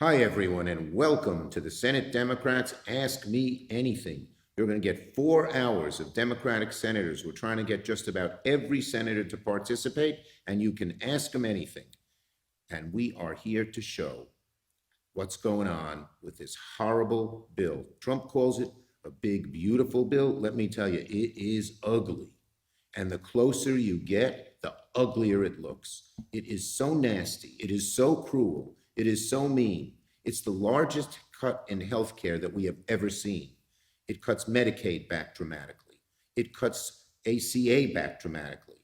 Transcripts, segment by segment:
Hi, everyone, and welcome to the Senate Democrats Ask Me Anything. You're going to get 4 hours of Democratic senators. We're trying to get just about every senator to participate, and you can ask them anything. And we are here to show what's going on with this horrible bill. Trump calls it a big, beautiful bill. Let me tell you, it is ugly. And the closer you get, the uglier it looks. It is so nasty. It is so cruel. It is so mean. It's the largest cut in healthcare that we have ever seen. It cuts Medicaid back dramatically. It cuts ACA back dramatically.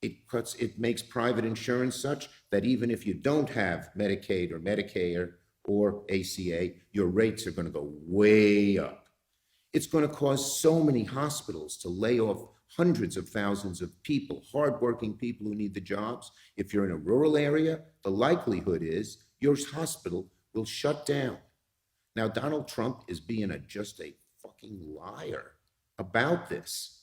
It makes private insurance such that even if you don't have Medicaid or Medicare or ACA, your rates are going to go way up. It's going to cause so many hospitals to lay off hundreds of thousands of people, hardworking people who need the jobs. If you're in a rural area, the likelihood is your hospital will shut down. Now, Donald Trump is being just a fucking liar about this.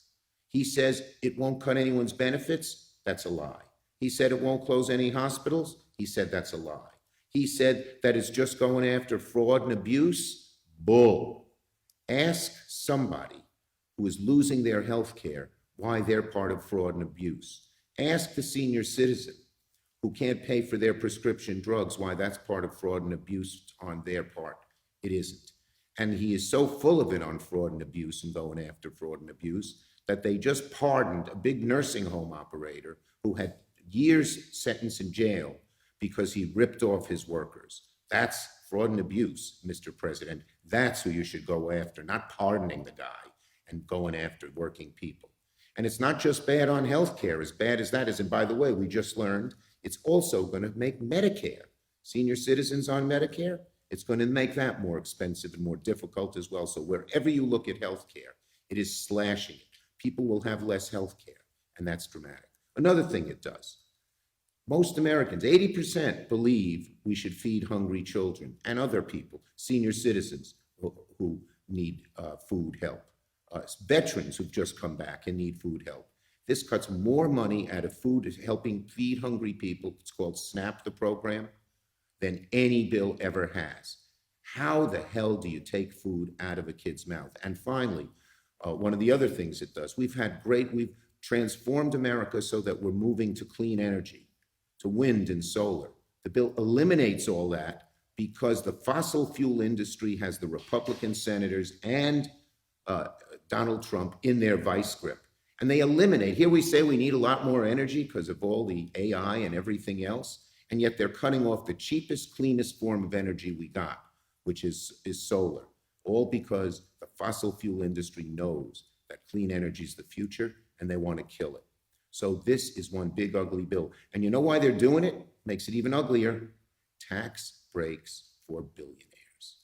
He says it won't cut anyone's benefits. That's a lie. He said it won't close any hospitals. He said that's a lie. He said that it's just going after fraud and abuse. Bull. Ask somebody who is losing their health care why they're part of fraud and abuse. Ask the senior citizen who can't pay for their prescription drugs why that's part of fraud and abuse on their part. It isn't. And he is so full of it on fraud and abuse and going after fraud and abuse that they just pardoned a big nursing home operator who had years sentence in jail because he ripped off his workers. That's fraud and abuse, Mr. President. That's who you should go after, not pardoning the guy and going after working people. And it's not just bad on healthcare, as bad as that is. And by the way, we just learned it's also going to make Medicare, senior citizens on Medicare, it's going to make that more expensive and more difficult as well. So wherever you look at healthcare, it is slashing it. People will have less healthcare, and that's dramatic. Another thing it does, most Americans, 80%, believe we should feed hungry children and other people, senior citizens who need food help, veterans who've just come back and need food help. This cuts more money out of food, helping feed hungry people. It's called SNAP, the program, than any bill ever has. How the hell do you take food out of a kid's mouth? And finally, one of the other things it does, we've transformed America so that we're moving to clean energy, to wind and solar. The bill eliminates all that because the fossil fuel industry has the Republican senators and Donald Trump in their vice grip. And they eliminate, here we say we need a lot more energy because of all the AI and everything else, and yet they're cutting off the cheapest, cleanest form of energy we got, which is solar, all because the fossil fuel industry knows that clean energy is the future and they want to kill it. So this is one big ugly bill. And you know why they're doing it? Makes it even uglier. Tax breaks for billionaires.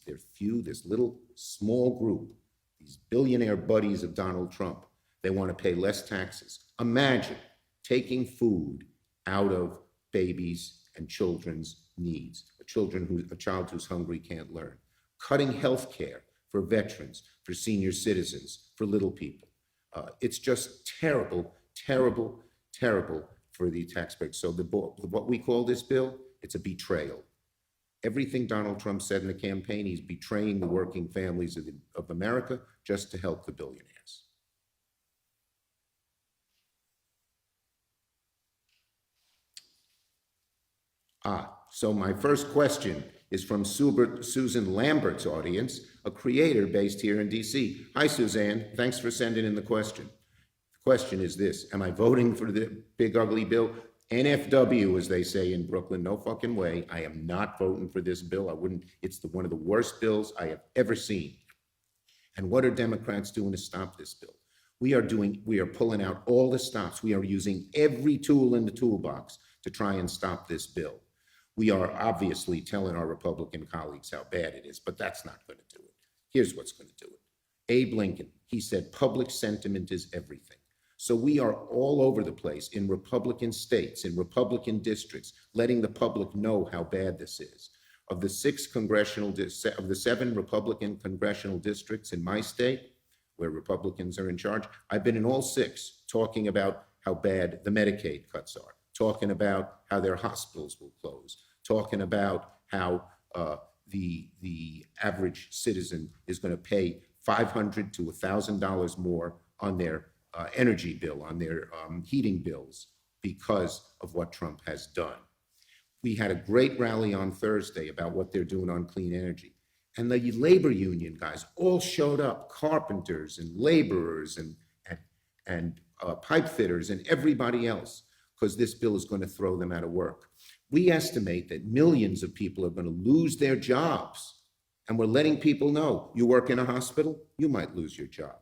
They're few, this little small group, these billionaire buddies of Donald Trump, they want to pay less taxes. Imagine taking food out of babies and children's needs, a child who's hungry can't learn, cutting health care for veterans, for senior citizens, for little people. It's just terrible, terrible, terrible for the taxpayers. So what we call this bill, it's a betrayal. Everything Donald Trump said in the campaign, he's betraying the working families of America just to help the billionaires. So my first question is from Susan Lambert's audience, a creator based here in DC. Hi, Suzanne. Thanks for sending in the question. The question is this: am I voting for the big ugly bill? NFW, as they say in Brooklyn, no fucking way. I am not voting for this bill. I wouldn't. It's one of the worst bills I have ever seen. And what are Democrats doing to stop this bill? We are pulling out all the stops. We are using every tool in the toolbox to try and stop this bill. We are obviously telling our Republican colleagues how bad it is, but that's not going to do it. Here's what's going to do it. Abe Lincoln, he said, public sentiment is everything. So we are all over the place in Republican states, in Republican districts, letting the public know how bad this is. Of the 7 Republican congressional districts in my state, where Republicans are in charge, I've been in all 6 talking about how bad the Medicaid cuts are, talking about how their hospitals will close, talking about how the average citizen is going to pay $500 to $1,000 more on their energy bill, on their heating bills, because of what Trump has done. We had a great rally on Thursday about what they're doing on clean energy. And the labor union guys all showed up, carpenters and laborers and pipe fitters and everybody else, because this bill is going to throw them out of work. We estimate that millions of people are going to lose their jobs. And we're letting people know, you work in a hospital, you might lose your job.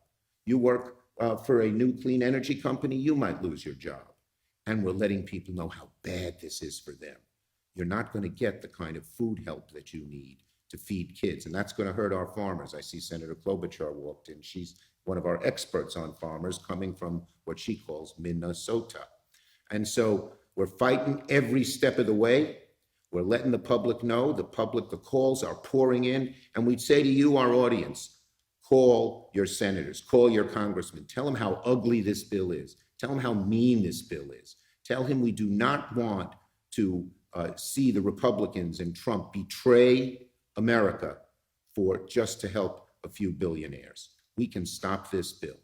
You work for a new clean energy company, you might lose your job. And we're letting people know how bad this is for them. You're not going to get the kind of food help that you need to feed kids. And that's going to hurt our farmers. I see Senator Klobuchar walked in. She's one of our experts on farmers, coming from what she calls Minnesota. And so we're fighting every step of the way. We're letting the public know. The calls are pouring in. And we'd say to you, our audience, call your senators, call your congressmen. Tell them how ugly this bill is. Tell them how mean this bill is. Tell him we do not want to see the Republicans and Trump betray America just to help a few billionaires. We can stop this bill.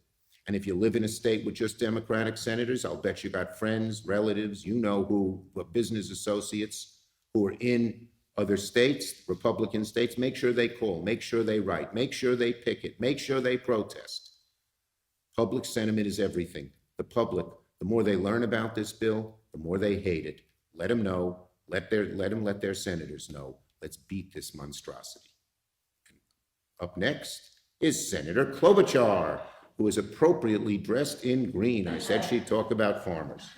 And if you live in a state with just Democratic senators, I'll bet you got friends, relatives, you know who, business associates who are in other states, Republican states. Make sure they call, make sure they write, make sure they picket, make sure they protest. Public sentiment is everything. The public, the more they learn about this bill, the more they hate it. Let them know. Let them let their senators know. Let's beat this monstrosity. Up next is Senator Klobuchar, who is appropriately dressed in green. I said she'd talk about farmers.